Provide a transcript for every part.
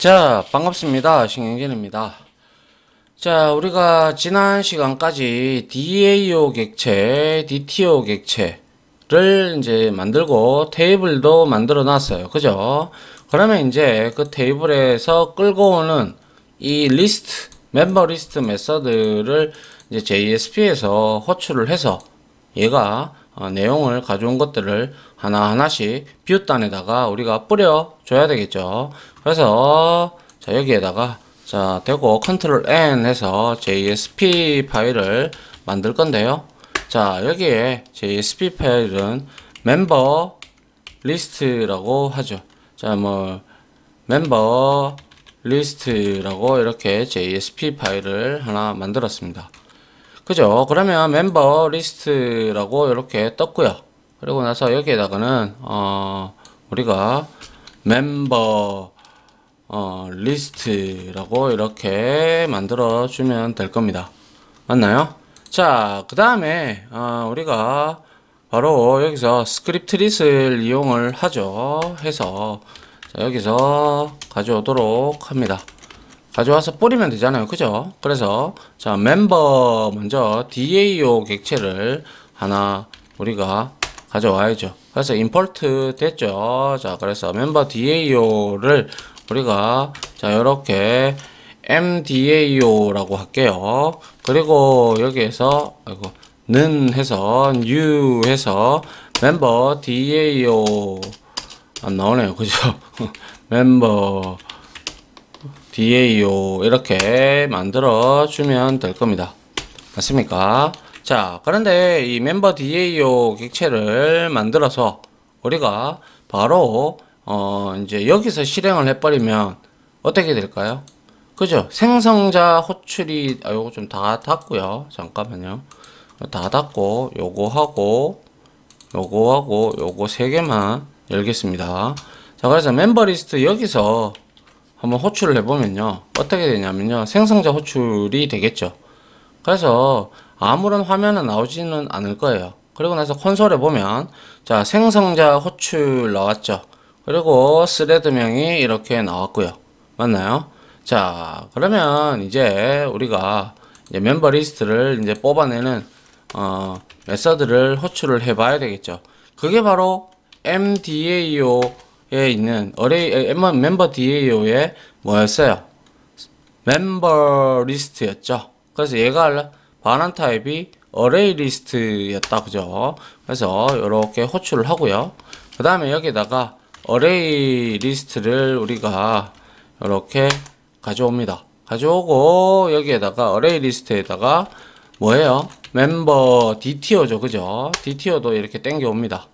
자, 반갑습니다. 신경진입니다. 자, 우리가 지난 시간까지 DAO 객체, DTO 객체를 이제 만들고 테이블도 만들어 놨어요. 그죠? 그러면 이제 그 테이블에서 끌고 오는 이 리스트, 멤버 리스트 메서드를 이제 JSP에서 호출을 해서 얘가 내용을 가져온 것들을 하나하나씩 뷰단에다가 우리가 뿌려줘야 되겠죠. 그래서 자, 여기에다가 자, 되고 컨트롤 N 해서 JSP 파일을 만들 건데요. 자, 여기에 JSP 파일은 멤버 리스트라고 하죠. 자, 뭐 멤버 리스트라고 이렇게 JSP 파일을 하나 만들었습니다. 그죠? 그러면 멤버 리스트라고 이렇게 떴고요. 그리고 나서 여기에다가는 우리가 멤버 리스트라고 이렇게 만들어 주면 될 겁니다. 맞나요? 자, 그 다음에 우리가 바로 여기서 스크립트 릿을 이용을 하죠. 해서 자, 여기서 가져오도록 합니다. 가져와서 뿌리면 되잖아요. 그죠? 그래서 자, 멤버 먼저 DAO 객체를 하나 우리가 가져와야죠. 그래서 임포트 됐죠. 자, 그래서 멤버 DAO를 우리가 자, 요렇게 MDAO라고 할게요. 그리고 여기에서 는 해서 new 해서 멤버 DAO 안 나오네요. 그죠? 멤버 DAO 이렇게 만들어 주면 될 겁니다. 맞습니까? 자, 그런데 이 멤버 DAO 객체를 만들어서 우리가 바로 이제 여기서 실행을 해버리면 어떻게 될까요? 그죠? 생성자 호출이 요거 좀 다 닫고요. 잠깐만요. 다 닫고 요거 세 개만 열겠습니다. 자, 그래서 멤버 리스트 여기서 한번 호출을 해보면요. 어떻게 되냐면요. 생성자 호출이 되겠죠. 그래서 아무런 화면은 나오지는 않을 거예요. 그리고 나서 콘솔에 보면 자, 생성자 호출 나왔죠. 그리고 스레드명이 이렇게 나왔고요. 맞나요? 자, 그러면 이제 우리가 이제 멤버 리스트를 이제 뽑아내는 메서드를 호출을 해 봐야 되겠죠. 그게 바로 MDAO에 있는 멤버 DAO에 뭐였어요? 멤버 리스트였죠. 그래서 얘가 반환 타입이 어레이 리스트였다. 그죠? 그래서 이렇게 호출을 하고요. 그 다음에 여기다가 어레이 리스트를 우리가 이렇게 가져옵니다. 가져오고 여기에다가 어레이 리스트에다가 뭐예요? 멤버 DTO죠. 그죠? DTO도 이렇게 땡겨옵니다.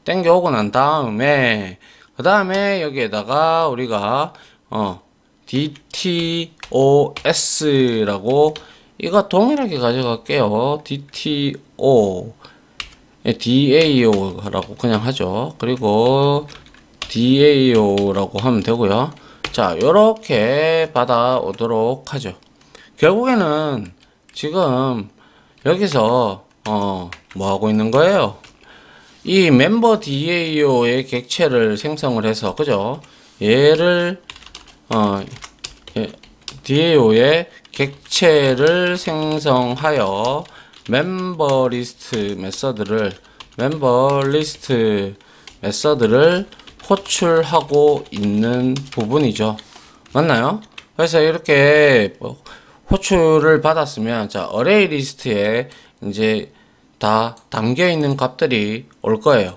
땡겨오고 난 다음에 그 다음에 여기에다가 우리가 DTOS라고 이거 동일하게 가져갈게요. DTO DAO라고 그냥 하죠. 그리고 DAO라고 하면 되고요. 자, 요렇게 받아오도록 하죠. 결국에는 지금 여기서 뭐 하고 있는 거예요? 이 멤버 DAO의 객체를 생성을 해서 그죠? 얘를 DAO의 객체를 생성하여 멤버 리스트 메서드를 호출하고 있는 부분이죠. 맞나요? 그래서 이렇게 호출을 받았으면 자, 어레이 리스트에 이제 다 담겨 있는 값들이 올 거예요.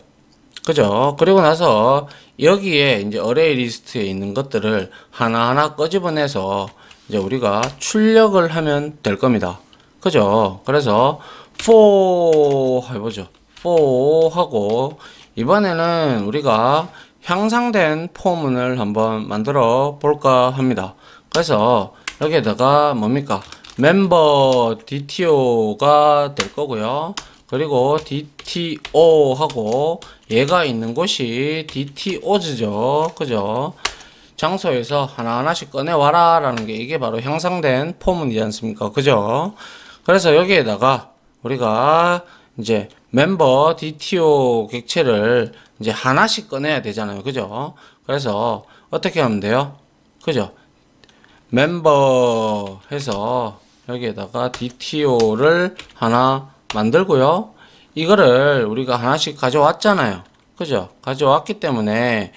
그죠? 그리고 나서 여기에 이제 어레이 리스트에 있는 것들을 하나하나 끄집어내서 이제 우리가 출력을 하면 될 겁니다. 그죠? 그래서 for 해보죠. for 하고 이번에는 우리가 향상된 포문을 한번 만들어 볼까 합니다. 그래서 여기에다가 뭡니까? 멤버 DTO가 될 거고요. 그리고 DTO 하고 얘가 있는 곳이 DTO즈죠. 그죠? 장소에서 하나하나씩 꺼내와라 라는 게 이게 바로 향상된 포문이지 않습니까? 그죠? 그래서 여기에다가 우리가 이제 멤버 DTO 객체를 이제 하나씩 꺼내야 되잖아요. 그죠? 그래서 어떻게 하면 돼요? 그죠? 멤버 해서 여기에다가 DTO를 하나 만들고요. 이거를 우리가 하나씩 가져왔잖아요. 그죠? 가져왔기 때문에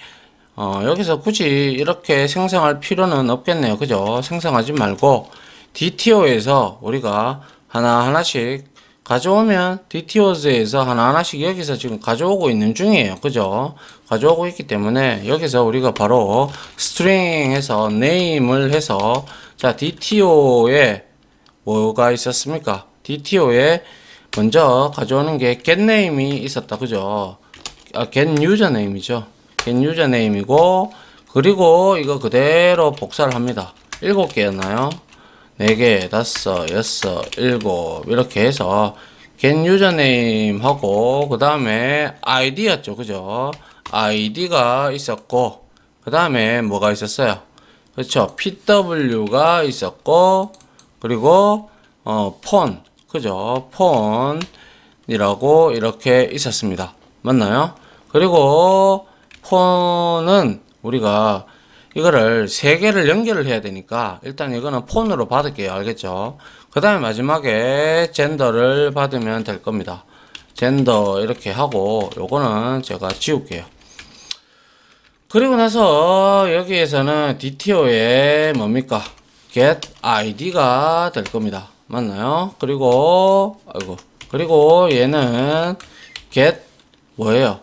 여기서 굳이 이렇게 생성할 필요는 없겠네요. 그죠? 생성하지 말고 DTO에서 우리가 하나하나씩 가져오면 DTO즈에서 하나하나씩 여기서 지금 가져오고 있는 중이에요. 그죠? 가져오고 있기 때문에 여기서 우리가 바로 string 해서 name을 해서 자 DTO에 뭐가 있었습니까? DTO에 먼저 가져오는 게 getName이 있었다. 그죠? getUserName이죠. getUserName이고 그리고 이거 그대로 복사를 합니다. 7개였나요? 4개, 5, 6, 7 이렇게 해서 getUserName 하고 그 다음에 id였죠. 그죠? id가 있었고 그 다음에 뭐가 있었어요? 그렇죠? pw가 있었고 그리고 폰 그죠? 폰이라고 이렇게 있었습니다. 맞나요? 그리고 폰은 우리가 이거를 3개를 연결을 해야 되니까 일단 이거는 폰으로 받을게요. 알겠죠? 그 다음에 마지막에 젠더를 받으면 될 겁니다. 젠더 이렇게 하고 요거는 제가 지울게요. 그리고 나서 여기에서는 DTO에 뭡니까? get id가 될 겁니다. 맞나요? 그리고 그리고 얘는 get 뭐예요?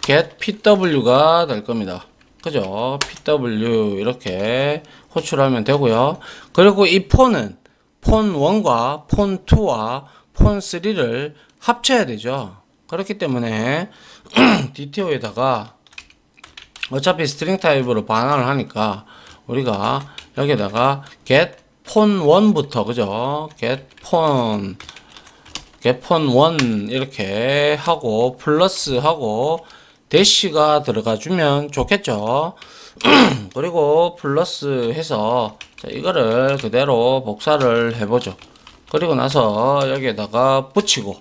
get pw가 될 겁니다. 그죠? pw 이렇게 호출하면 되고요. 그리고 이 폰은 폰 1과 폰 2와 폰 3를 합쳐야 되죠. 그렇기 때문에 DTO에다가 어차피 스트링 타입으로 반환을 하니까 우리가 여기다가 get 폰 1부터 그죠? get 폰 1 이렇게 하고 플러스 하고 대시가 들어가 주면 좋겠죠. 그리고 플러스 해서 자, 이거를 그대로 복사를 해보죠. 그리고 나서 여기에다가 붙이고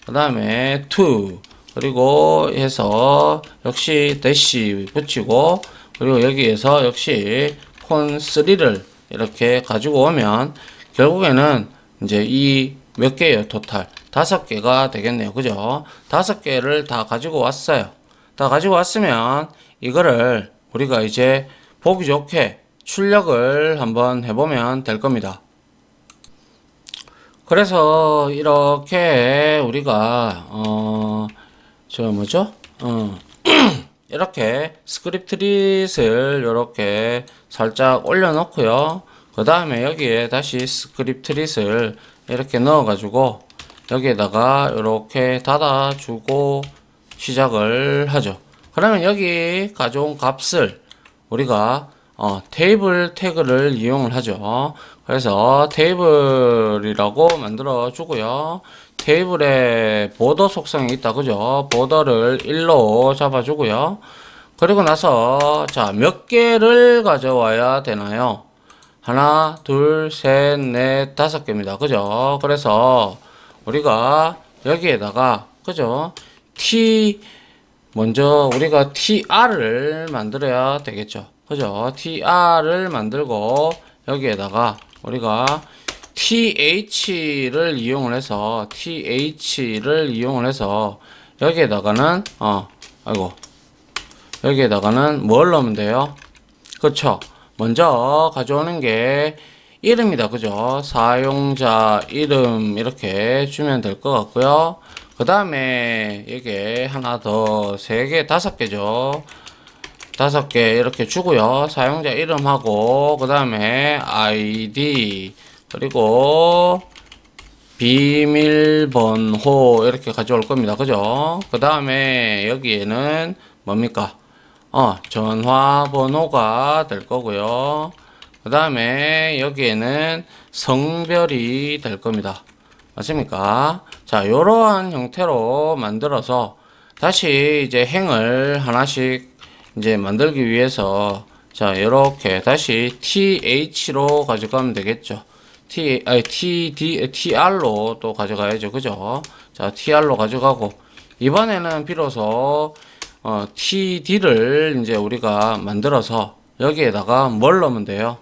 그 다음에 to 그리고 해서 역시 대시 붙이고 그리고 여기에서 역시 폰 3를 이렇게 가지고 오면 결국에는 이제 이 몇 개예요? 토탈 5개가 되겠네요. 그죠? 5개를 다 가지고 왔어요. 다 가지고 왔으면 이거를 우리가 이제 보기 좋게 출력을 한번 해보면 될 겁니다. 그래서 이렇게 우리가 저 뭐죠? 이렇게 스크립트릿을 이렇게 살짝 올려 놓고요. 그 다음에 여기에 다시 스크립트릿을 이렇게 넣어 가지고 여기에다가 이렇게 닫아 주고 시작을 하죠. 그러면 여기 가져온 값을 우리가 테이블 태그를 이용을 하죠. 그래서 테이블이라고 만들어 주고요. 테이블에 보더 속성이 있다. 그죠? 보더를 1로 잡아 주고요. 그리고 나서 자, 몇 개를 가져와야 되나요? 하나, 둘, 셋, 넷, 5개입니다. 그죠? 그래서 우리가 여기에다가 그죠? 먼저 우리가 tr을 만들어야 되겠죠. 그죠? tr을 만들고 여기에다가 우리가 th를 이용을 해서 여기에다가는 여기에다가는 뭘 넣으면 돼요? 그쵸? 먼저 가져오는 게 이름이다. 그죠? 사용자 이름 이렇게 주면 될 것 같고요. 그 다음에 이게 하나 더 3개, 5개죠. 5개 이렇게 주고요. 사용자 이름하고 그 다음에 ID 그리고 비밀번호 이렇게 가져올 겁니다. 그죠? 그 다음에 여기에는 뭡니까? 전화번호가 될 거고요. 그 다음에 여기에는 성별이 될 겁니다. 맞습니까? 자, 요러한 형태로 만들어서 다시 이제 행을 하나씩 이제 만들기 위해서 자, 요렇게 다시 th로 가져가면 되겠죠. tr로 또 가져가야죠. 그죠? 자, tr로 가져가고 이번에는 비로소 td를 이제 우리가 만들어서 여기에다가 뭘 넣으면 돼요?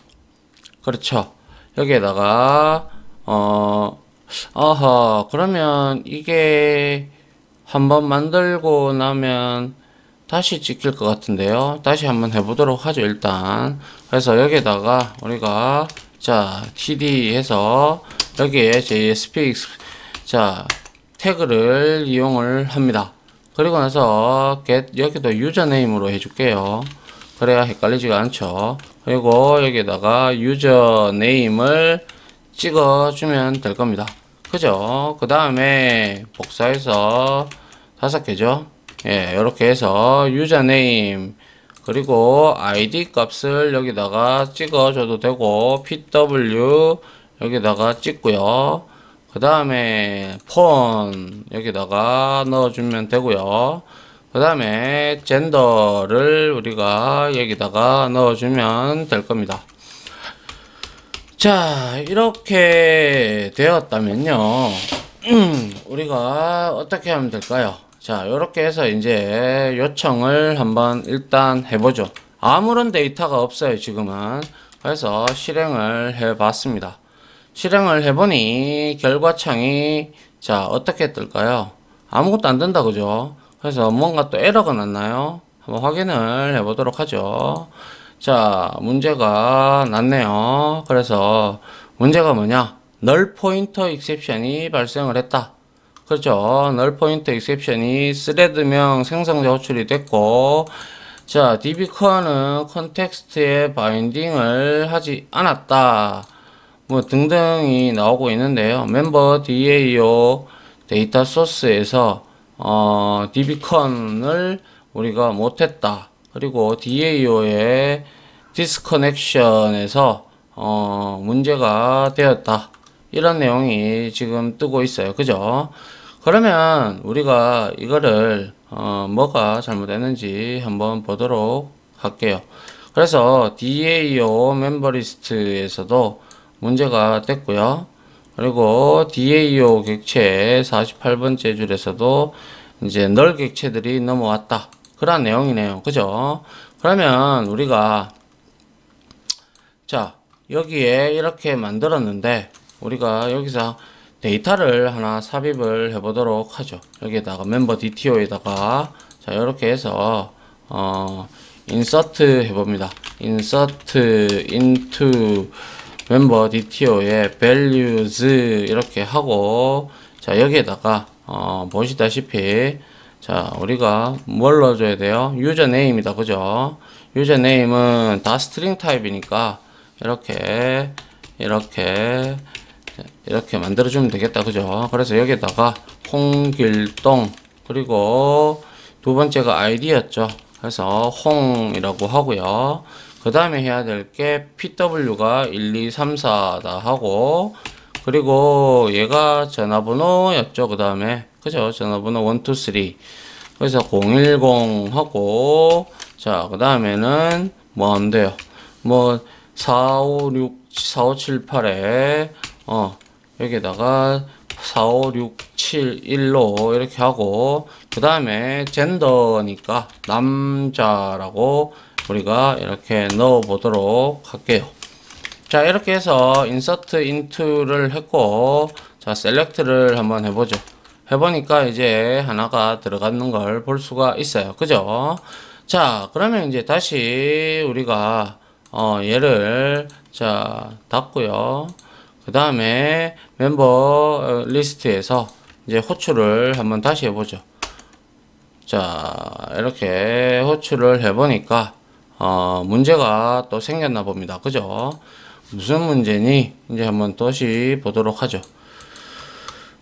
그렇죠. 여기에다가 그러면 이게 한번 만들고 나면 다시 찍힐 것 같은데요. 다시 한번 해보도록 하죠, 일단. 그래서 여기에다가 우리가 자 td 해서 여기에 JSP 자 태그를 이용을 합니다. 그리고 나서 get 여기도 유저네임으로 해줄게요. 그래야 헷갈리지가 않죠. 그리고 여기에다가 유저네임을 찍어주면 될 겁니다. 그죠? 그 다음에 복사해서 5개죠. 예, 이렇게 해서 유저네임 그리고 id 값을 여기다가 찍어줘도 되고 pw 여기다가 찍고요. 그 다음에 폰 여기다가 넣어주면 되고요. 그 다음에 젠더를 우리가 여기다가 넣어주면 될 겁니다. 자, 이렇게 되었다면요. 우리가 어떻게 하면 될까요? 자, 이렇게 해서 이제 요청을 한번 일단 해보죠. 아무런 데이터가 없어요, 지금은. 그래서 실행을 해봤습니다. 실행을 해보니 결과창이 자, 어떻게 뜰까요? 아무것도 안 뜬다, 그죠? 그래서 뭔가 또 에러가 났나요? 한번 확인을 해보도록 하죠. 자, 문제가 났네요. 그래서 문제가 뭐냐? 널 포인터 익셉션이 발생을 했다. 그렇죠. 널 포인터 익셉션이 스레드명 생성자 호출이 됐고, 자, dbcon은 컨텍스트에 바인딩을 하지 않았다. 뭐 등등이 나오고 있는데요. 멤버 DAO 데이터 소스에서 dbcon을 우리가 못했다. 그리고 DAO의 디스커넥션에서 문제가 되었다. 이런 내용이 지금 뜨고 있어요. 그죠? 그러면 우리가 이거를 뭐가 잘못됐는지 한번 보도록 할게요. 그래서 DAO 멤버리스트에서도 문제가 됐고요. 그리고 DAO 객체 48번째 줄에서도 이제 널 객체들이 넘어왔다. 그런 내용이네요. 그죠? 그러면 우리가 자 여기에 이렇게 만들었는데 우리가 여기서 데이터를 하나 삽입을 해 보도록 하죠. 여기에다가 멤버 DTO에다가 자 이렇게 해서 인서트 해봅니다. 인서트 into 멤버 DTO의 values 이렇게 하고 자 여기에다가 보시다시피 자 우리가 뭘 넣어줘야 돼요? 유저네임이다. 그죠? 유저네임은 다 스트링 타입이니까 이렇게 만들어주면 되겠다. 그죠? 그래서 여기다가 홍길동 그리고 두 번째가 아이디였죠. 그래서 홍이라고 하고요. 그 다음에 해야 될 게 pw가 1, 2, 3, 4다 하고 그리고 얘가 전화번호였죠. 그 다음에 그죠? 전화번호 1, 2, 3 그래서 010 하고 자 그 다음에는 뭐 하면 돼요? 뭐 4578에 여기다가 45671로 이렇게 하고 그 다음에 젠더니까 남자라고 우리가 이렇게 넣어 보도록 할게요. 자 이렇게 해서 insert into를 했고 자 select를 한번 해보죠. 해보니까 이제 하나가 들어가는 걸 볼 수가 있어요. 그죠? 자 그러면 이제 다시 우리가 얘를 자 닫고요. 그 다음에 멤버 리스트에서 이제 호출을 한번 다시 해보죠. 자 이렇게 호출을 해보니까 문제가 또 생겼나 봅니다. 그죠? 무슨 문제니? 이제 한번 다시 보도록 하죠.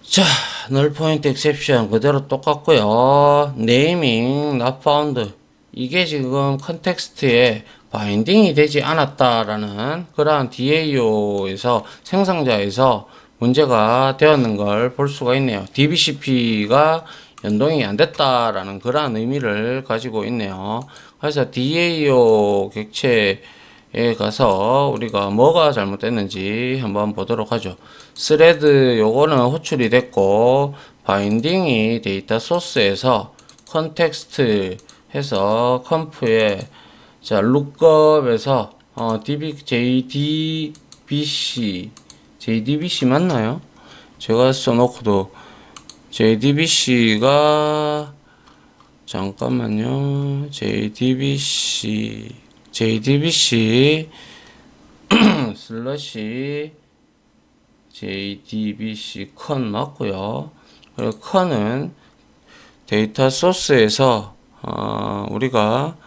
자, null point exception 그대로 똑같고요. naming not found 이게 지금 컨텍스트에 바인딩이 되지 않았다라는 그러한 DAO에서 생성자에서 문제가 되었는 걸 볼 수가 있네요. DBCP가 연동이 안 됐다라는 그러한 의미를 가지고 있네요. 그래서 DAO 객체에 가서 우리가 뭐가 잘못됐는지 한번 보도록 하죠. 스레드 요거는 호출이 됐고 바인딩이 데이터 소스에서 컨텍스트 해서 컴프에 자 룩업에서 dbjd JDBC 맞나요? 제가 써놓고도 JDBC가 잠깐만요. JDBC 슬러시 JDBC 컨 맞고요. 그리고 컨은 데이터 소스에서 우리가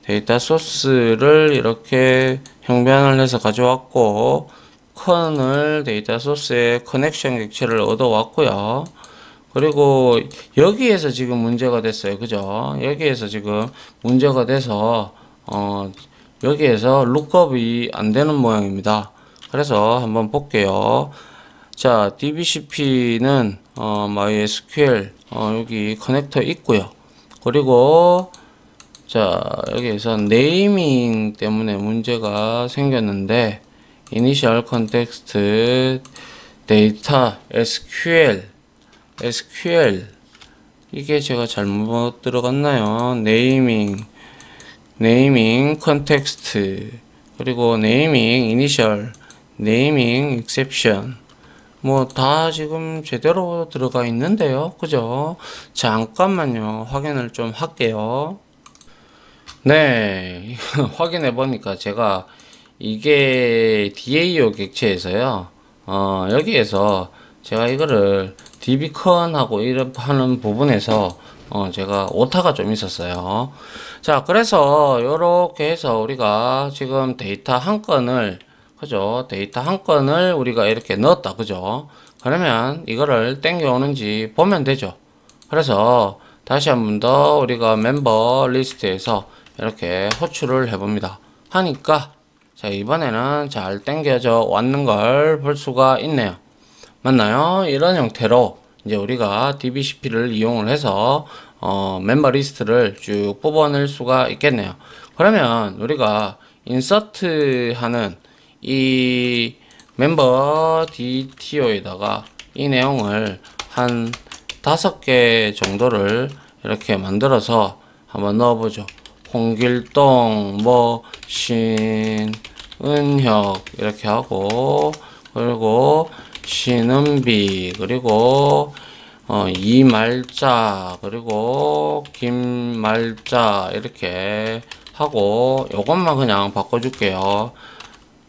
데이터 소스를 이렇게 형변을 해서 가져왔고, 컨을 데이터 소스에 커넥션 객체를 얻어왔고요. 그리고 여기에서 지금 문제가 됐어요. 그죠? 여기에서 지금 문제가 돼서 여기에서 룩업이 안 되는 모양입니다. 그래서 한번 볼게요. 자, DBCP는 MySQL 여기 커넥터 있고요. 그리고 자, 여기에서 네이밍 때문에 문제가 생겼는데, 이니셜 컨텍스트 데이터 SQL 이게 제가 잘못 들어갔나요? 네이밍 컨텍스트, 그리고 네이밍 이니셜, 네이밍 익셉션, 뭐 다 지금 제대로 들어가 있는데요. 그죠? 잠깐만요. 확인을 좀 할게요. 네, 확인해 보니까 제가 이게 DAO 객체에서요. 여기에서 제가 이거를 dbcon하고 이렇게 하는 부분에서 제가 오타가 좀 있었어요. 자, 그래서 요렇게 해서 우리가 지금 데이터 한 건을, 그죠? 데이터 한 건을 우리가 이렇게 넣었다. 그죠? 그러면 이거를 땡겨 오는지 보면 되죠. 그래서 다시 한 번 더 우리가 멤버 리스트에서 이렇게 호출을 해봅니다. 하니까 자, 이번에는 잘 땡겨져 왔는 걸 볼 수가 있네요. 맞나요? 이런 형태로 이제 우리가 DBCP를 이용을 해서 멤버 리스트를 쭉 뽑아낼 수가 있겠네요. 그러면 우리가 인서트 하는 이 멤버 DTO에다가 이 내용을 한 5개 정도를 이렇게 만들어서 한번 넣어보죠. 홍길동, 신은혁 이렇게 하고, 그리고 신은비, 그리고 이말자, 그리고 김말자 이렇게 하고, 요것만 그냥 바꿔줄게요.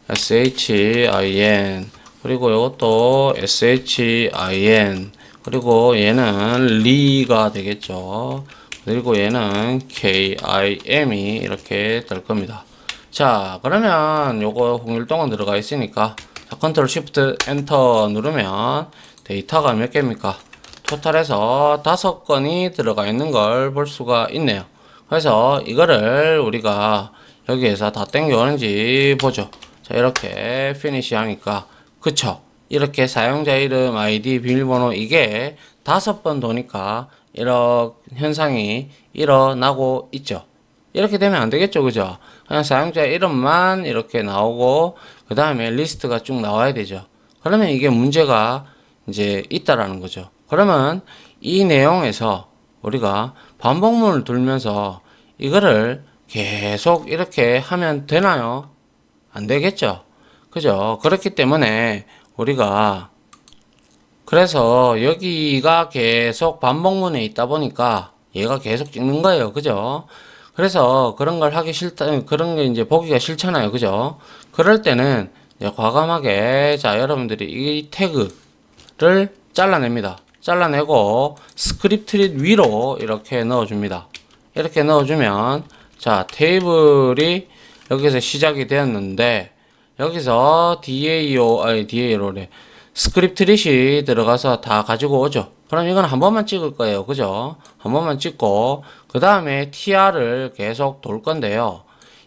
SHIN, 그리고 요것도 SHIN, 그리고 얘는 리가 되겠죠. 그리고 얘는 KIM이 이렇게 될 겁니다. 자, 그러면 요거 홍길동은 들어가 있으니까, 자, 컨트롤 시프트 엔터 누르면 데이터가 몇 개입니까? 토탈에서 5건이 들어가 있는 걸 볼 수가 있네요. 그래서 이거를 우리가 여기에서 다 땡겨오는지 보죠. 자, 이렇게 피니시 하니까, 그쵸? 이렇게 사용자 이름, 아이디, 비밀번호 이게 5번 도니까 이런 현상이 일어나고 있죠. 이렇게 되면 안 되겠죠. 그죠? 그냥 사용자 이름만 이렇게 나오고 그 다음에 리스트가 쭉 나와야 되죠. 그러면 이게 문제가 이제 있다라는 거죠. 그러면 이 내용에서 우리가 반복문을 돌면서 이거를 계속 이렇게 하면 되나요? 안 되겠죠. 그죠? 그렇기 때문에 우리가, 그래서 여기가 계속 반복문에 있다 보니까 얘가 계속 찍는 거예요. 그죠? 그래서 그런 걸 하기 싫다, 그런 게 이제 보기가 싫잖아요. 그죠? 그럴 때는 이제 과감하게, 자, 여러분들이 이 태그를 잘라냅니다. 잘라내고 스크립트 위로 이렇게 넣어줍니다. 이렇게 넣어주면, 자, 테이블이 여기서 시작이 되었는데, 여기서 DAO래. 스크립트릿이 들어가서 다 가지고 오죠. 그럼 이건 한 번만 찍을 거예요. 그죠? 한 번만 찍고, 그 다음에 TR을 계속 돌 건데요.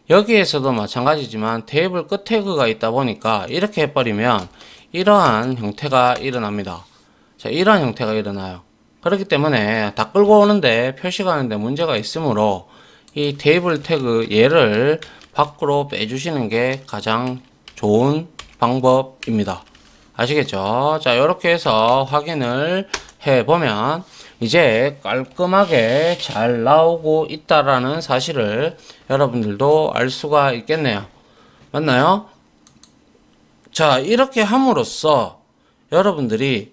여기에서도 마찬가지지만 테이블 끝 태그가 있다 보니까 이렇게 해버리면 이러한 형태가 일어납니다. 자, 이러한 형태가 일어나요. 그렇기 때문에 다 끌고 오는데 표시가 하는데 문제가 있으므로 이 테이블 태그 얘를 밖으로 빼주시는 게 가장 좋은 방법입니다. 아시겠죠? 자, 이렇게 해서 확인을 해보면 이제 깔끔하게 잘 나오고 있다라는 사실을 여러분들도 알 수가 있겠네요. 맞나요? 자, 이렇게 함으로써 여러분들이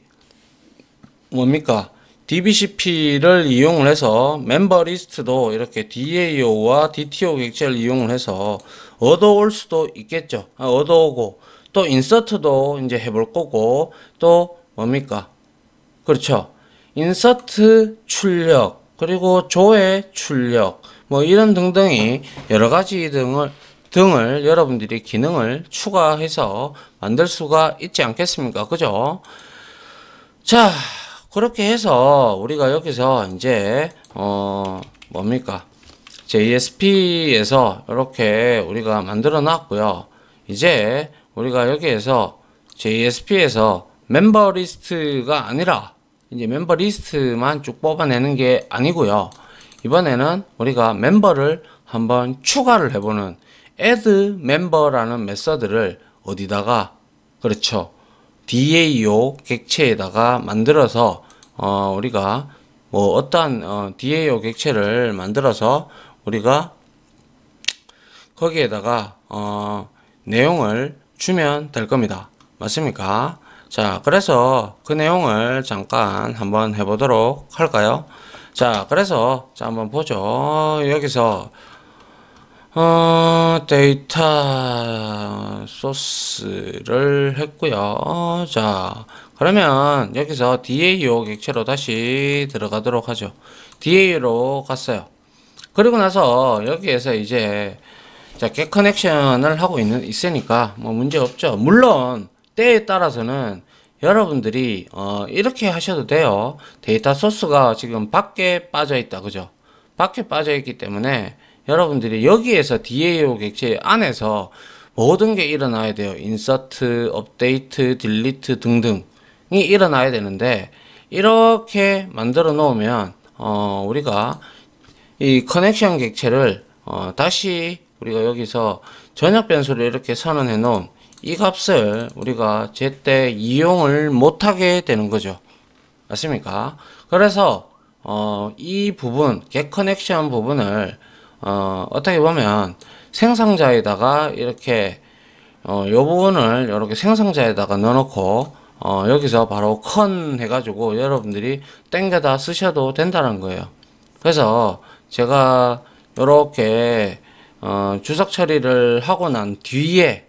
뭡니까? DBCP를 이용을 해서 멤버 리스트도 이렇게 DAO와 DTO 객체를 이용을 해서 얻어올 수도 있겠죠. 얻어오고 또 인서트도 이제 해볼 거고 또 뭡니까? 그렇죠. 인서트 출력 그리고 조회 출력 뭐 이런 등등이 여러 가지 등을 여러분들이 기능을 추가해서 만들 수가 있지 않겠습니까? 그죠? 자, 그렇게 해서 우리가 여기서 이제 뭡니까? JSP에서 이렇게 우리가 만들어 놨고요. 이제 우리가 여기에서 JSP에서 멤버 리스트가 아니라 이제 멤버 리스트만 쭉 뽑아내는 게 아니고요. 이번에는 우리가 멤버를 한번 추가를 해보는 add member라는 메서드를 어디다가 그렇죠. DAO 객체에다가 만들어서 우리가 뭐 어떠한 DAO 객체를 만들어서 우리가 거기에다가 내용을 주면 될 겁니다. 맞습니까? 자, 그래서 그 내용을 잠깐 한번 해보도록 할까요? 자, 그래서 자 한번 보죠. 여기서 데이터 소스를 했고요. 자, 그러면 여기서 DAO 객체로 다시 들어가도록 하죠. DAO로 갔어요. 그리고 나서 여기에서 이제 자, get 커넥션을 하고 있으니까 뭐 문제 없죠. 물론 때에 따라서는 여러분들이 이렇게 하셔도 돼요. 데이터 소스가 지금 밖에 빠져 있다. 그죠? 밖에 빠져 있기 때문에 여러분들이 여기에서 DAO 객체 안에서 모든 게 일어나야 돼요. 인서트, 업데이트, 딜리트 등등이 일어나야 되는데 이렇게 만들어 놓으면 우리가 이 커넥션 객체를 다시 우리가 여기서 전역 변수를 이렇게 선언해 놓은 이 값을 우리가 제때 이용을 못하게 되는 거죠. 맞습니까? 그래서 이 부분, get connection 부분을 어떻게 보면 생성자에다가 이렇게 요 부분을 이렇게 생성자에다가 넣어놓고 여기서 바로 컨 해가지고 여러분들이 땡겨다 쓰셔도 된다는 거예요. 그래서 제가 이렇게 주석 처리를 하고 난 뒤에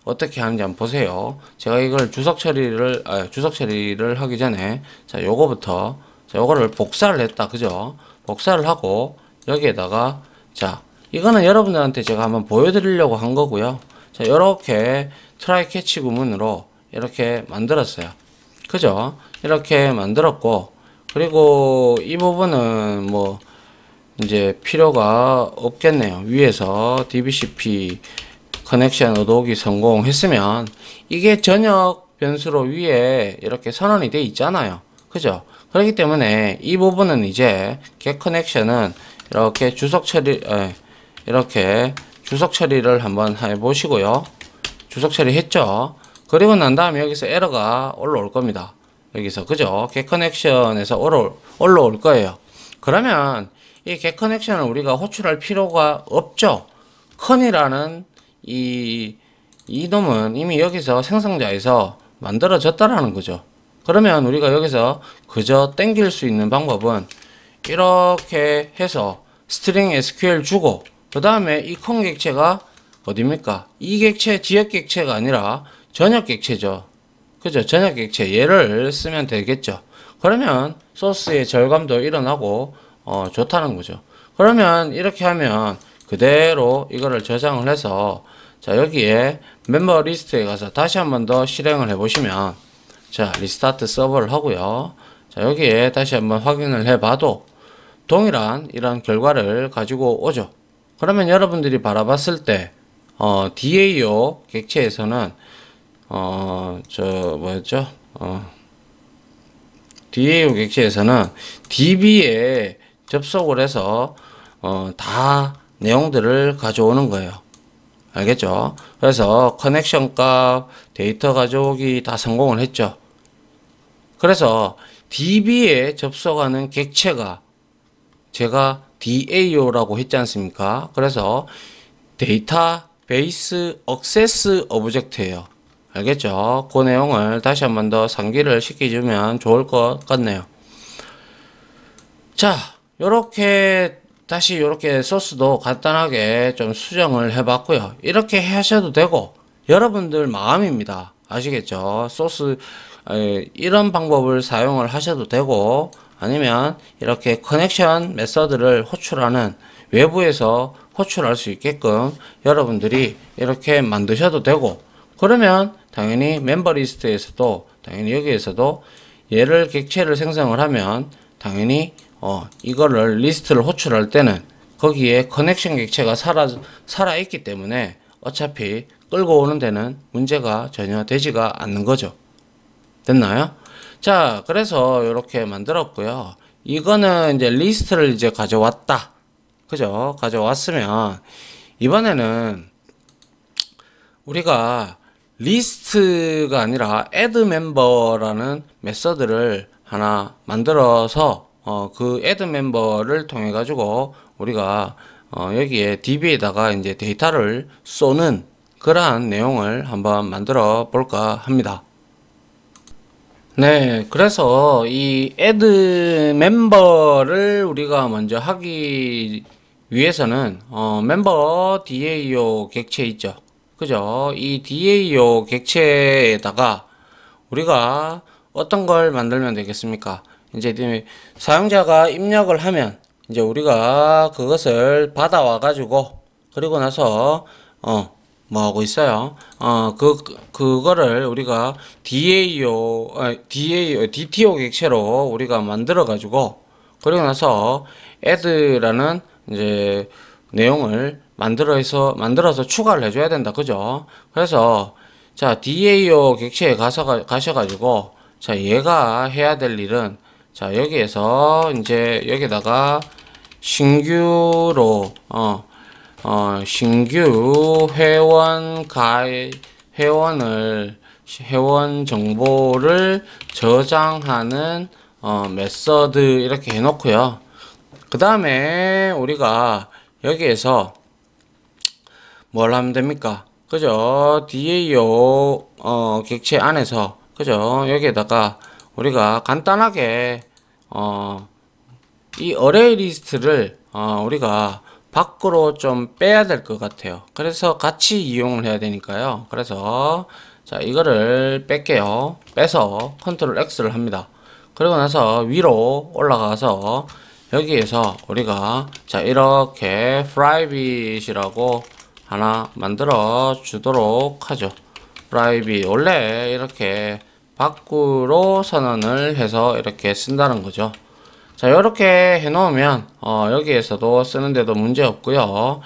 어떻게 하는지 한번 보세요. 제가 이걸 주석 처리를 하기 전에 자 요거부터 자 요거를 복사를 했다. 그죠? 복사를 하고 여기에다가 자 이거는 여러분들한테 제가 한번 보여드리려고 한 거고요. 자 요렇게 트라이 캐치 구문으로 이렇게 만들었어요. 그죠? 이렇게 만들었고 그리고 이 부분은 뭐 이제 필요가 없겠네요. 위에서 DBCP 커넥션 얻어오기 성공했으면 이게 전역 변수로 위에 이렇게 선언이 돼 있잖아요. 그죠? 그렇기 때문에 이 부분은 이제 get connection은 이렇게 주석 처리를 한번 해 보시고요. 주석 처리했죠. 그리고 난 다음에 여기서 에러가 올라올 겁니다. 여기서 그죠? get connection에서 올라올 거예요. 그러면 이 get connection을 우리가 호출할 필요가 없죠. 컨이라는 이놈은 이미 여기서 생성자에서 만들어졌다라는 거죠. 그러면 우리가 여기서 그저 땡길 수 있는 방법은 이렇게 해서 스트링 SQL 주고 그 다음에 이 컨 객체가 어딥니까? 이 객체 지역 객체가 아니라 전역 객체죠. 그죠? 전역 객체 얘를 쓰면 되겠죠. 그러면 소스의 절감도 일어나고 좋다는 거죠. 그러면 이렇게 하면 그대로 이거를 저장을 해서 자 여기에 멤버 리스트에 가서 다시 한 번 더 실행을 해 보시면 자 리스타트 서버를 하고요. 자 여기에 다시 한번 확인을 해 봐도 동일한 이런 결과를 가지고 오죠. 그러면 여러분들이 바라봤을 때 DAO 객체에서는 DAO 객체에서는 DB에 접속을 해서 다 내용들을 가져오는 거예요. 알겠죠? 그래서 커넥션 값, 데이터 가져오기 다 성공을 했죠. 그래서 DB에 접속하는 객체가 제가 DAO라고 했지 않습니까? 그래서 데이터 베이스 억세스 오브젝트예요. 알겠죠? 그 내용을 다시 한 번 더 상기를 시켜주면 좋을 것 같네요. 자, 요렇게 다시 요렇게 소스도 간단하게 좀 수정을 해봤고요. 이렇게 하셔도 되고 여러분들 마음입니다. 아시겠죠? 소스 이런 방법을 사용을 하셔도 되고 아니면 이렇게 커넥션 메서드를 호출하는 외부에서 호출할 수 있게끔 여러분들이 이렇게 만드셔도 되고 그러면 당연히 멤버 리스트에서도 당연히 여기에서도 얘를 객체를 생성을 하면 당연히 이거를 리스트를 호출할 때는 거기에 커넥션 객체가 살아 있기 때문에 어차피 끌고 오는 데는 문제가 전혀 되지가 않는 거죠. 됐나요? 자, 그래서 이렇게 만들었고요. 이거는 이제 리스트를 이제 가져왔다. 그죠? 가져왔으면 이번에는 우리가 리스트가 아니라 add member라는 메서드를 하나 만들어서 그 add member를 통해 가지고 우리가 여기에 db에다가 이제 데이터를 쏘는 그러한 내용을 한번 만들어 볼까 합니다. 네, 그래서 이 add member를 우리가 먼저 하기 위해서는 member DAO 객체 있죠. 그죠? 이 DAO 객체에다가 우리가 어떤 걸 만들면 되겠습니까? 이제 사용자가 입력을 하면 이제 우리가 그것을 받아와 가지고 그리고 나서 뭐 하고 있어요? 그거를 우리가 DTO 객체로 우리가 만들어 가지고 그리고 나서 add라는 이제 내용을 만들어서 추가를 해줘야 된다. 그죠? 그래서 자, DAO 객체에 가셔가지고 자, 얘가 해야 될 일은 자, 여기에서 이제 여기다가 신규로 신규 회원 정보를 저장하는 메서드 이렇게 해놓고요. 그 다음에 우리가 여기에서 뭘 하면 됩니까? 그죠? DAO 객체 안에서 그죠? 여기에다가 우리가 간단하게 이 어레이 리스트를 우리가 밖으로 좀 빼야 될 것 같아요. 그래서 같이 이용을 해야 되니까요. 그래서 자, 이거를 뺄게요. 빼서 컨트롤 X를 합니다. 그리고 나서 위로 올라가서 여기에서 우리가 자, 이렇게 private이라고 하나 만들어 주도록 하죠. private 원래 이렇게 밖으로 선언을 해서 이렇게 쓴다는 거죠. 자, 이렇게 해 놓으면 여기에서도 쓰는데도 문제 없고요.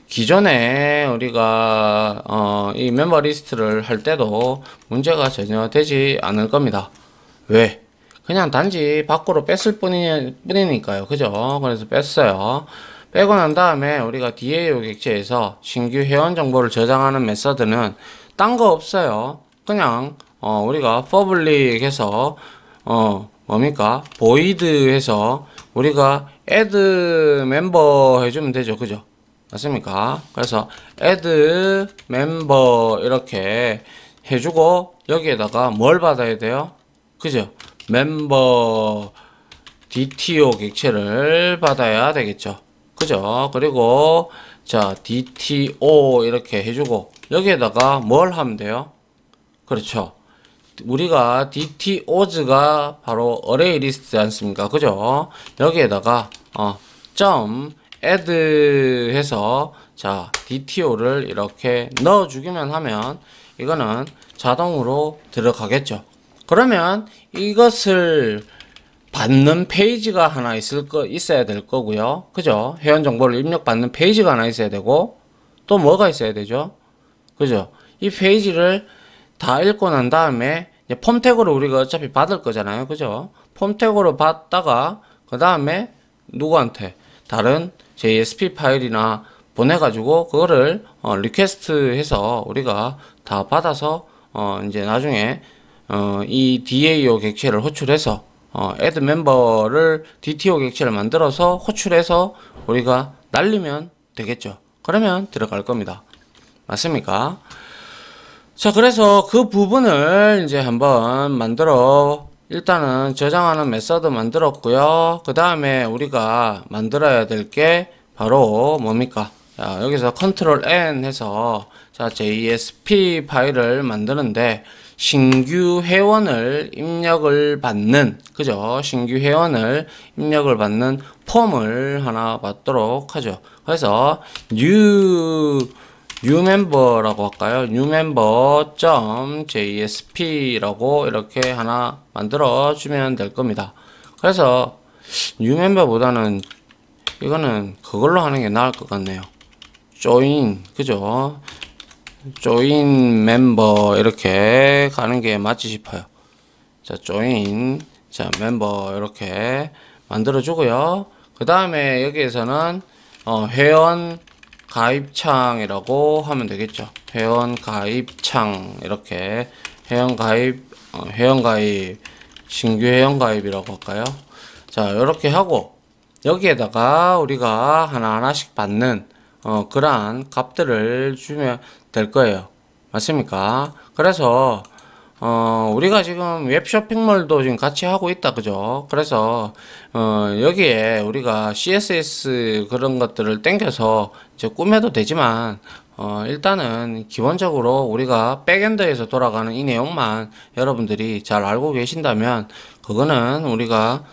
기존에 우리가 이 멤버 리스트를 할 때도 문제가 전혀 되지 않을 겁니다. 왜? 그냥 단지 밖으로 뺐을 뿐이니까요. 그죠? 그래서 뺐어요. 빼고 난 다음에 우리가 DAO 객체에서 신규 회원 정보를 저장하는 메서드는 딴 거 없어요. 그냥 우리가 public 해서 뭡니까? void 해서 우리가 add member 해주면 되죠. 그죠? 맞습니까? 그래서 add member 이렇게 해주고 여기에다가 뭘 받아야 돼요? 그죠? member DTO 객체를 받아야 되겠죠. 그죠? 그리고 자, DTO 이렇게 해주고 여기에다가 뭘 하면 돼요? 그렇죠. 우리가 DTOs가 바로 array 리스트지 않습니까? 그죠? 여기에다가 점 add 해서 자, DTO를 이렇게 넣어 주기만 하면 이거는 자동으로 들어가겠죠. 그러면 이것을 받는 페이지가 하나 있어야 될 거고요. 그죠? 회원 정보를 입력받는 페이지가 하나 있어야 되고 또 뭐가 있어야 되죠? 그죠? 이 페이지를 다 읽고 난 다음에 이제 폼 태그로 우리가 어차피 받을 거잖아요. 그죠? 폼 태그로 받다가 그 다음에 누구한테 다른 JSP 파일이나 보내가지고 그거를 리퀘스트 해서 우리가 다 받아서 이제 나중에 이 DAO 객체를 호출해서 add member를 DTO 객체를 만들어서 호출해서 우리가 날리면 되겠죠. 그러면 들어갈 겁니다. 맞습니까? 자, 그래서 그 부분을 이제 한번 일단은 저장하는 메서드 만들었고요. 그 다음에 우리가 만들어야 될 게 바로 뭡니까? 자, 여기서 컨트롤 N 해서 자, JSP 파일을 만드는데 신규 회원을 입력을 받는, 그죠? 신규 회원을 입력을 받는 폼을 하나 받도록 하죠. 그래서 new member라고 할까요? newmember.jsp라고 이렇게 하나 만들어 주면 될 겁니다. 그래서 new member보다는 이거는 그걸로 하는 게 나을 것 같네요. join, 그죠? join member 이렇게 가는 게 맞지 싶어요. 자, join, 자, member 이렇게 만들어 주고요. 그 다음에 여기에서는 회원 가입창이라고 하면 되겠죠. 회원 가입창, 이렇게 회원 가입, 신규 회원 가입이라고 할까요? 자, 이렇게 하고 여기에다가 우리가 하나하나씩 받는 그러한 값들을 주면 될 거예요. 맞습니까? 그래서 우리가 지금 웹쇼핑몰도 지금 같이 하고 있다, 그죠? 그래서 여기에 우리가 CSS 그런 것들을 땡겨서 이제 꾸며도 되지만 일단은 기본적으로 우리가 백엔드에서 돌아가는 이 내용만 여러분들이 잘 알고 계신다면 그거는 우리가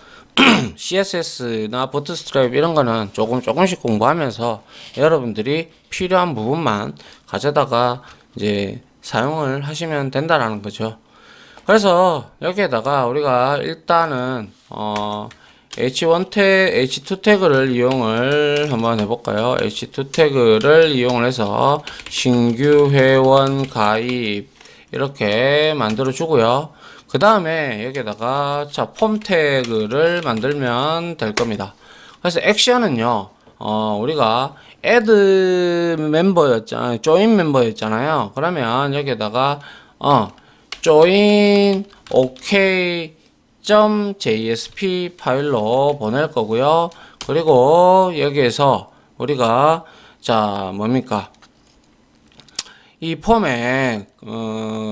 CSS나 부트스트랩 이런 거는 조금씩 공부하면서 여러분들이 필요한 부분만 가져다가 이제 사용을 하시면 된다라는 거죠. 그래서 여기에다가 우리가 일단은 H2 태그를 이용을 한번 해볼까요? H2 태그를 이용을 해서 신규 회원 가입 이렇게 만들어 주고요. 그 다음에 여기에다가 자, 폼 태그를 만들면 될 겁니다. 그래서 액션은요, 우리가 add 멤버였잖아요. join 멤버였잖아요. 그러면 여기에다가 join ok.jsp 파일로 보낼 거고요. 그리고 여기에서 우리가 자, 뭡니까? 이 폼에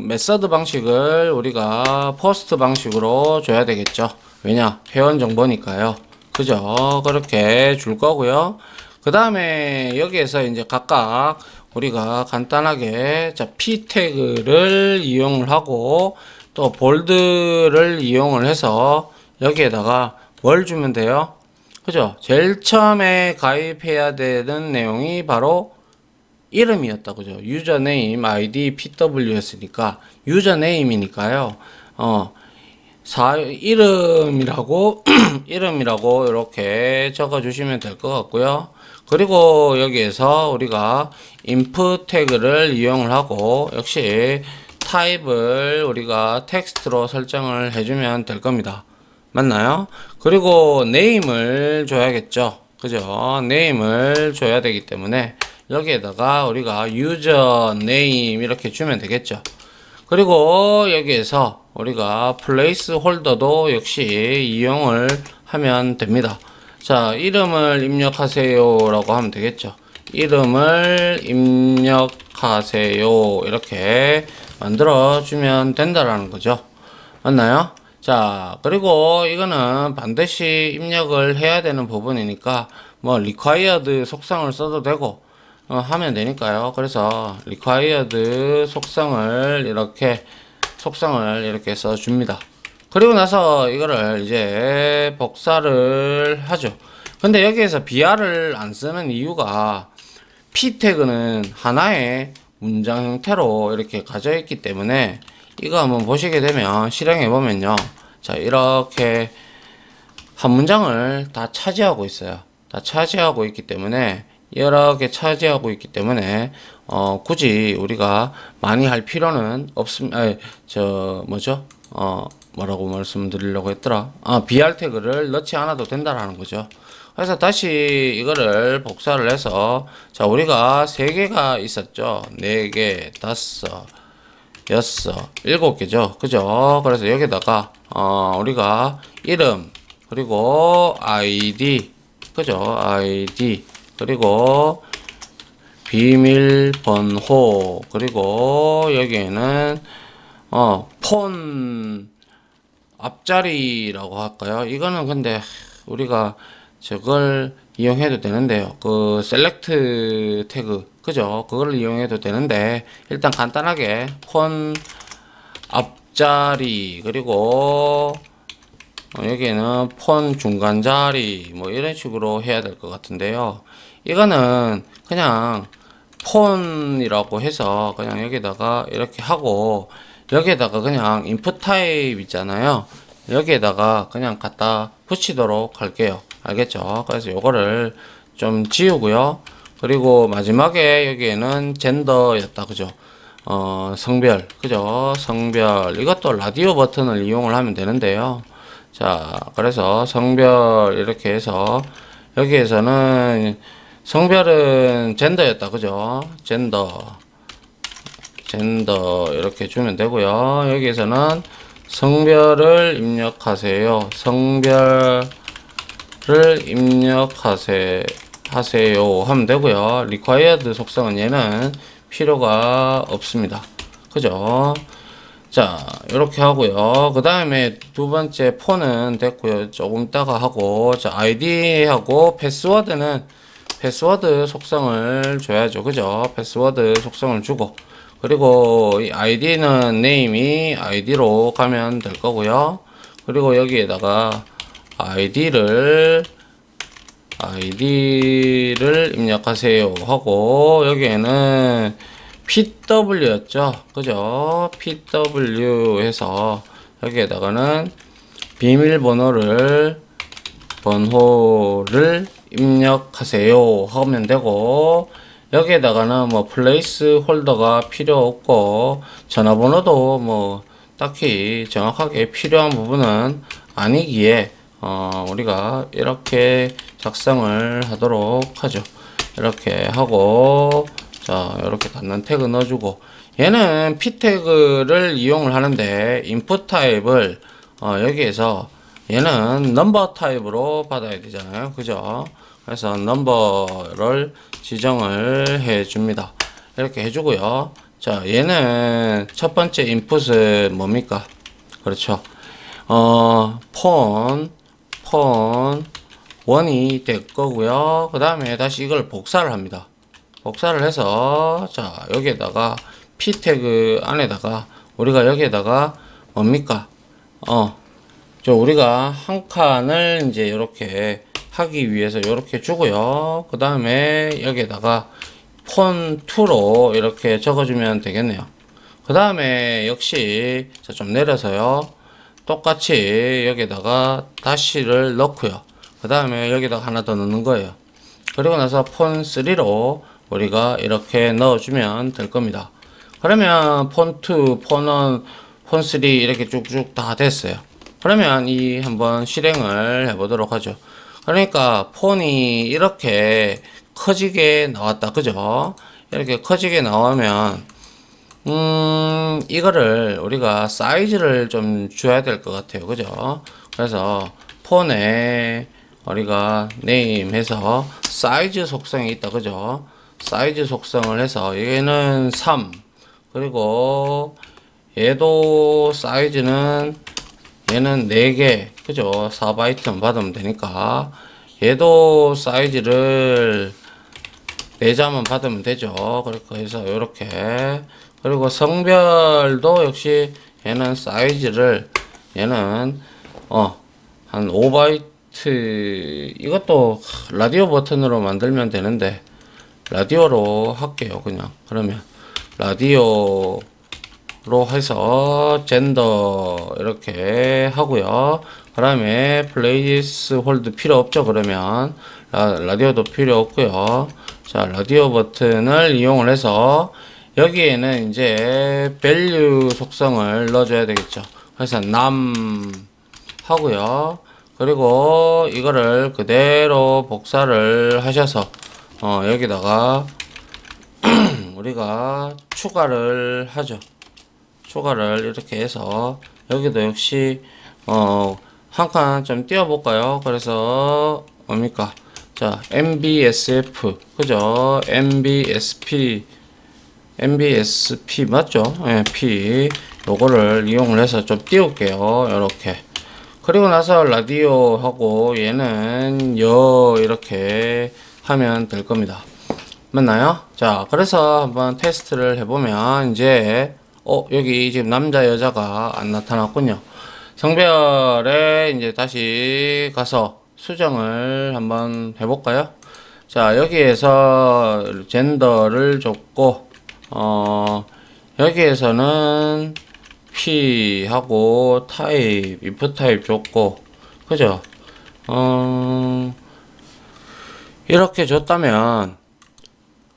메서드 방식을 우리가 포스트 방식으로 줘야 되겠죠. 왜냐? 회원 정보니까요. 그죠? 그렇게 줄 거고요. 그 다음에 여기에서 이제 각각 우리가 간단하게 자, p 태그를 이용을 하고 또 볼드를 이용을 해서 여기에다가 뭘 주면 돼요? 그죠? 제일 처음에 가입해야 되는 내용이 바로 이름이었다, 그죠? 유저네임, 아이디, pw였으니까 유저네임이니까요. 이름이라고 이름이라고 이렇게 적어 주시면 될 것 같고요. 그리고 여기에서 우리가 inf 태그를 이용을 하고 역시 타입을 우리가 텍스트로 설정을 해주면 될 겁니다. 맞나요? 그리고 네임을 줘야겠죠. 그죠? 네임을 줘야 되기 때문에 여기에다가 우리가 유저 네임 이렇게 주면 되겠죠. 그리고 여기에서 우리가 플레이스 홀더도 역시 이용을 하면 됩니다. 자, 이름을 입력하세요 라고 하면 되겠죠. 이름을 입력하세요 이렇게 만들어 주면 된다라는 거죠. 맞나요? 자, 그리고 이거는 반드시 입력을 해야 되는 부분이니까 뭐 required 속성을 써도 되고 하면 되니까요. 그래서 required 속성을 이렇게 써 줍니다. 그리고 나서 이거를 이제 복사를 하죠. 근데 여기에서 BR을 안 쓰는 이유가 p 태그는 하나의 문장 형태로 이렇게 가져 있기 때문에 이거 한번 보시게 되면 실행해 보면요. 자, 이렇게 한 문장을 다 차지하고 있어요. 다 차지하고 있기 때문에 이렇게 차지하고 있기 때문에 굳이 우리가 많이 할 필요는 없습니다. 뭐라고 말씀드리려고 했더라. BR 태그를 넣지 않아도 된다라는 거죠. 그래서 다시 이거를 복사를 해서 자, 우리가 3개가 있었죠. 4개, 5, 6, 7개죠. 그죠? 그래서 여기다가 우리가 이름 그리고 ID, 그죠? ID 그리고 비밀번호, 그리고 여기에는 폰 앞자리라고 할까요? 이거는 근데 우리가 저걸 이용해도 되는데요. 그 셀렉트 태그, 그죠? 그걸 이용해도 되는데, 일단 간단하게 폰 앞자리, 그리고 여기에는 폰 중간 자리, 뭐 이런 식으로 해야 될 것 같은데요. 이거는 그냥 폰이라고 해서 그냥 여기다가 이렇게 하고, 여기에다가 그냥 인풋 타입 있잖아요. 여기에다가 그냥 갖다 붙이도록 할게요. 알겠죠? 그래서 요거를 좀 지우고요. 그리고 마지막에 여기에는 젠더였다. 그죠? 성별. 그죠? 성별. 이것도 라디오 버튼을 이용을 하면 되는데요. 자, 그래서 성별 이렇게 해서 여기에서는 성별은 젠더였다. 그죠? 젠더 이렇게 주면 되고요. 여기에서는 성별을 입력하세요. 성별을 입력하세요 하면 되고요. required 속성은 얘는 필요가 없습니다. 그죠? 자, 이렇게 하고요. 그 다음에 두 번째 폰은 됐고요. 조금 이따가 하고, 자, 아이디하고 패스워드는 패스워드 속성을 줘야죠. 그죠? 패스워드 속성을 주고, 그리고 이 아이디는 네임이 아이디로 가면 될 거고요. 그리고 여기에다가 아이디를 입력하세요 하고, 여기에는 PW였죠. 그죠? PW 해서 여기에다가는 비밀번호를 입력하세요 하면 되고, 여기에다가는 뭐 플레이스 홀더가 필요 없고, 전화번호도 뭐 딱히 정확하게 필요한 부분은 아니기에 우리가 이렇게 작성을 하도록 하죠. 이렇게 하고, 자, 이렇게 닫는 태그 넣어주고, 얘는 p 태그를 이용을 하는데 인풋 타입을 여기에서 얘는 넘버 타입으로 받아야 되잖아요. 그죠? 그래서 넘버를 지정을 해 줍니다. 이렇게 해주고요. 자, 얘는 첫 번째 인풋은 뭡니까? 그렇죠. 폰 1이 될 거고요. 그 다음에 다시 이걸 복사를 합니다. 복사를 해서, 자, 여기에다가 p 태그 안에다가 우리가 여기에다가 뭡니까? 우리가 한 칸을 이제 이렇게 하기 위해서 이렇게 주고요. 그 다음에 여기에다가 폰2로 이렇게 적어주면 되겠네요. 그 다음에 역시 좀 내려서요. 똑같이 여기에다가 다시를 넣고요. 그 다음에 여기다가 하나 더 넣는 거예요. 그리고 나서 폰3로 우리가 이렇게 넣어주면 될 겁니다. 그러면 폰2, 폰1, 폰3 이렇게 쭉쭉 다 됐어요. 그러면 이 한번 실행을 해보도록 하죠. 그러니까 폰이 이렇게 커지게 나왔다. 그죠? 이렇게 커지게 나오면 이거를 우리가 사이즈를 좀 줘야 될 것 같아요. 그죠? 그래서 폰에 우리가 네임 해서 사이즈 속성이 있다. 그죠? 사이즈 속성을 해서 얘는 3, 그리고 얘도 사이즈는 얘는 4개, 그죠? 4바이트만 받으면 되니까 얘도 사이즈를 4자만 받으면 되죠. 그렇게 해서 이렇게, 그리고 성별도 역시 얘는 사이즈를 얘는 한 5바이트, 이것도 라디오 버튼으로 만들면 되는데 라디오로 할게요. 그냥 그러면 라디오로 해서 젠더 이렇게 하고요. 그 다음에 플레이스 홀드 필요 없죠. 그러면 라디오도 필요 없고요. 자, 라디오 버튼을 이용을 해서 여기에는 이제 밸류 속성을 넣어줘야 되겠죠. 그래서 남 하고요. 그리고 이거를 그대로 복사를 하셔서 여기다가 우리가 추가를 하죠. 추가를 이렇게 해서 여기도 역시 한 칸 좀 띄워 볼까요? 그래서 뭡니까? 자, MBSF, 그죠? MBSP 맞죠? 예, P. 요거를 이용을 해서 좀 띄울게요. 요렇게. 그리고 나서 라디오 하고 얘는 이렇게 하면 될 겁니다. 맞나요? 자, 그래서 한번 테스트를 해보면 이제 여기 지금 남자 여자가 안 나타났군요. 성별에 이제 다시 가서 수정을 한번 해볼까요? 자, 여기에서 젠더를 줬고 여기에서는 P 하고 타입, if 타입 줬고, 그죠? 이렇게 줬다면,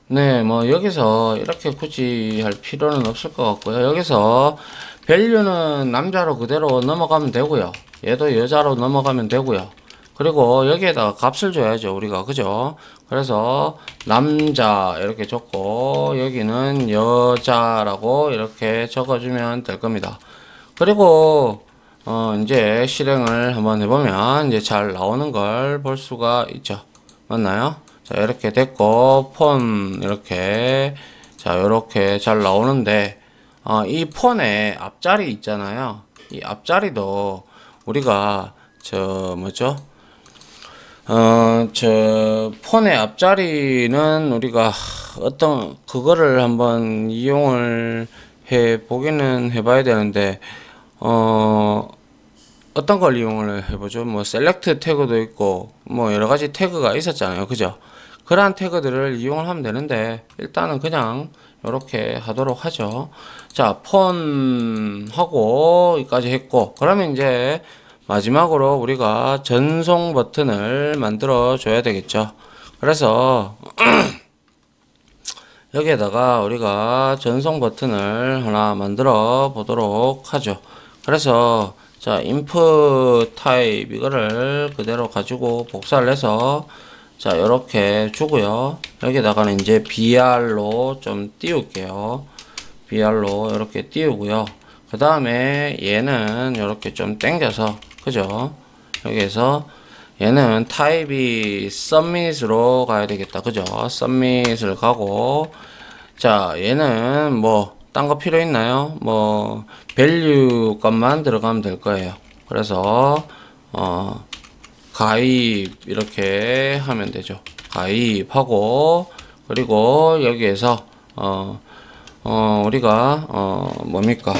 네, 뭐, 여기서 이렇게 굳이 할 필요는 없을 것 같고요. 여기서 밸류는 남자로 그대로 넘어가면 되고요. 얘도 여자로 넘어가면 되고요. 그리고 여기에다가 값을 줘야죠, 우리가. 그죠? 그래서 남자 이렇게 적고 여기는 여자라고 이렇게 적어주면 될 겁니다. 그리고 이제 실행을 한번 해보면 이제 잘 나오는 걸 볼 수가 있죠. 맞나요? 자, 이렇게 됐고 폰 이렇게 자, 이렇게 잘 나오는데 이 폰의 앞자리 있잖아요. 이 앞자리도 우리가 뭐죠? 저 폰의 앞자리는 우리가 어떤 그거를 한번 이용을 해 보기는 해봐야 되는데 어떤 걸 이용을 해보죠? 뭐 셀렉트 태그도 있고 뭐 여러 가지 태그가 있었잖아요, 그죠? 그러한 태그들을 이용을 하면 되는데 일단은 그냥 이렇게 하도록 하죠. 자, 폰 하고 여기까지 했고 그러면 이제 마지막으로 우리가 전송 버튼을 만들어 줘야 되겠죠. 그래서 여기에다가 우리가 전송 버튼을 하나 만들어 보도록 하죠. 그래서 자, input type 이거를 그대로 가지고 복사를 해서 자, 요렇게 주고요. 여기다가는 이제 br로 좀 띄울게요. br로 이렇게 띄우고요. 그 다음에 얘는 이렇게 좀 당겨서, 그죠? 여기에서 얘는 타입이 submit으로 가야 되겠다. 그죠? submit을 가고, 자, 얘는 뭐, 딴 거 필요 있나요? 뭐, value 값만 들어가면 될 거예요. 그래서, 가입, 이렇게 하면 되죠. 가입하고, 그리고 여기에서, 우리가, 뭡니까?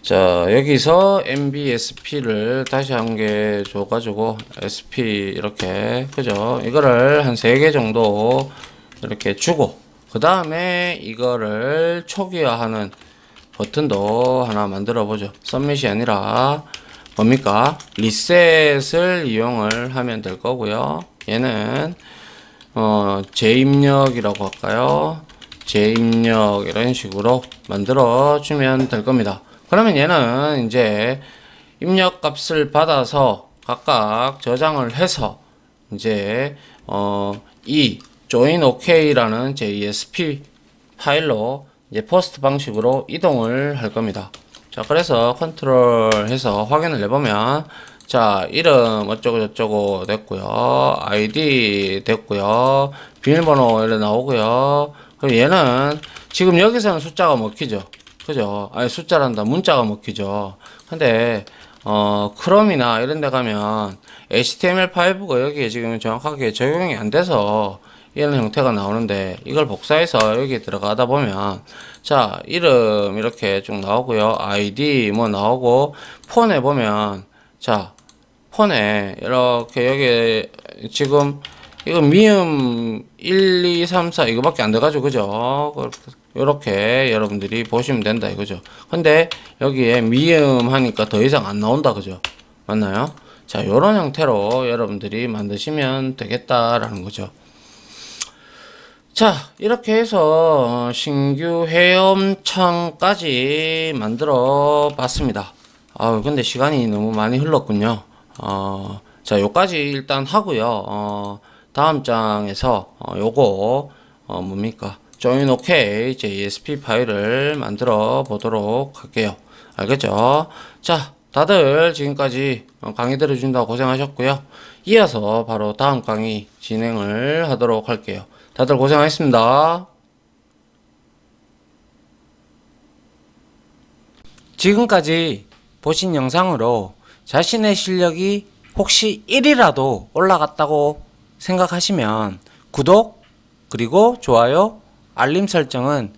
자, 여기서 MBSP를 다시 한 개 줘가지고 SP 이렇게 그죠? 이거를 한 3개 정도 이렇게 주고 그 다음에 이거를 초기화하는 버튼도 하나 만들어 보죠. 서밋이 아니라 뭡니까? 리셋을 이용을 하면 될 거고요. 얘는 재입력이라고 할까요? 재입력 이런 식으로 만들어 주면 될 겁니다. 그러면 얘는 이제 입력 값을 받아서 각각 저장을 해서 이제 이 join ok라는 JSP 파일로 이제 포스트 방식으로 이동을 할 겁니다. 자, 그래서 컨트롤 해서 확인을 해보면 자, 이름 어쩌고 저쩌고 됐고요. ID 됐고요. 비밀번호 이렇게 나오고요. 그럼 얘는 지금 여기서는 숫자가 먹히죠. 그죠? 아니, 숫자란다. 문자가 먹히죠. 근데, 크롬이나 이런 데 가면 HTML5가 여기에 지금 정확하게 적용이 안 돼서 이런 형태가 나오는데 이걸 복사해서 여기 들어가다 보면 자, 이름 이렇게 쭉 나오고요. ID 뭐 나오고 폰에 보면 자, 폰에 이렇게 여기 지금 이거 미음 1, 2, 3, 4 이거밖에 안 돼가지고 그죠? 요렇게 여러분들이 보시면 된다 이거죠. 근데 여기에 미음 하니까 더 이상 안 나온다 그죠? 맞나요? 자, 요런 형태로 여러분들이 만드시면 되겠다라는 거죠. 자, 이렇게 해서 신규 회원창까지 만들어 봤습니다. 근데 시간이 너무 많이 흘렀군요. 자, 요까지 일단 하고요. 다음 장에서 요거 뭡니까? join OK JSP 파일을 만들어 보도록 할게요. 알겠죠? 자, 다들 지금까지 강의 들어준다고 고생하셨고요. 이어서 바로 다음 강의 진행을 하도록 할게요. 다들 고생하셨습니다. 지금까지 보신 영상으로 자신의 실력이 혹시 1이라도 올라갔다고 생각하시면 구독, 그리고 좋아요, 알림 설정은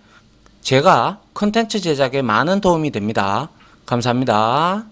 제가 컨텐츠 제작에 많은 도움이 됩니다. 감사합니다.